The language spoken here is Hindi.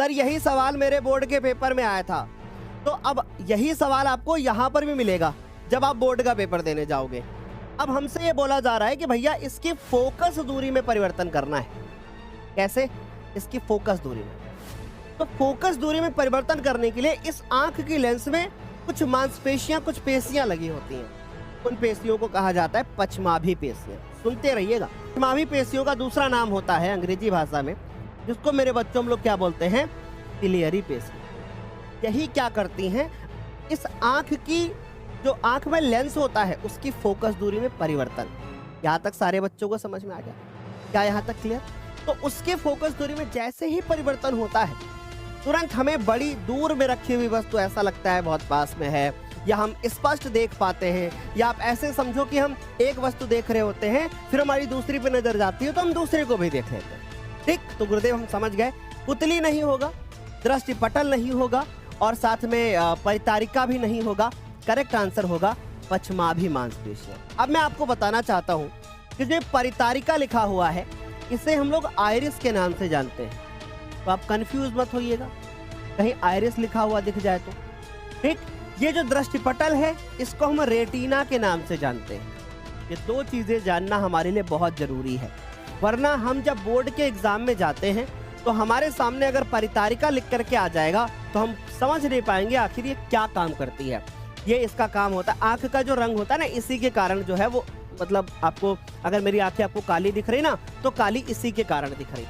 सर यही सवाल मेरे बोर्ड के पेपर में आया था, तो अब यही सवाल आपको यहाँ पर भी मिलेगा जब आप बोर्ड का पेपर देने जाओगे। अब हमसे ये बोला जा रहा है कि भैया इसकी फोकस दूरी में परिवर्तन करना है। कैसे? इसकी फोकस दूरी में। तो फोकस दूरी में परिवर्तन करने के लिए इस आंख की लेंस में कुछ मांसपेशियां, कुछ पेशियां लगी होती हैं। उन पेशियों को कहा जाता है पछमाभी पेशियां। सुनते रहिएगा। पछमाभी पेशियों का दूसरा नाम होता है अंग्रेजी भाषा में, जिसको मेरे बच्चों हम लोग क्या बोलते हैं? सिलियरी पेशी। यही क्या करती हैं? इस आंख की जो आंख में लेंस होता है उसकी फोकस दूरी में परिवर्तन। यहाँ तक सारे बच्चों को समझ में आ गया? क्या यहाँ तक क्लियर? तो उसके फोकस दूरी में जैसे ही परिवर्तन होता है, तुरंत हमें बड़ी दूर में रखी हुई वस्तु ऐसा लगता है बहुत पास में है, या हम स्पष्ट देख पाते हैं, या आप ऐसे समझो कि हम एक वस्तु देख रहे होते हैं, फिर हमारी दूसरी पे नजर जाती है तो हम दूसरे को भी देख लेते हैं। ठीक, तो गुरुदेव हम समझ गए, पुतली नहीं होगा, दृष्टि पटल नहीं होगा, और साथ में परितारिका भी नहीं होगा। करेक्ट आंसर होगा पछमाभी मांसपेशियां। अब मैं आपको बताना चाहता हूं कि जो परितारिका लिखा हुआ है इसे हम लोग आइरिस के नाम से जानते हैं, तो आप कंफ्यूज मत होइएगा कहीं आइरिस लिखा हुआ दिख जाए तो। ठीक, ये जो दृष्टिपटल है इसको हम रेटिना के नाम से जानते हैं। ये दो चीजें जानना हमारे लिए बहुत जरूरी है, वरना हम जब बोर्ड के एग्जाम में जाते हैं तो हमारे सामने अगर परितारिका लिख करके आ जाएगा तो हम समझ नहीं पाएंगे आखिर ये क्या काम करती है। ये इसका काम होता है, आंख का जो रंग होता है ना, इसी के कारण जो है वो, मतलब आपको अगर मेरी आंखें आपको काली दिख रही ना, तो काली इसी के कारण दिख रही।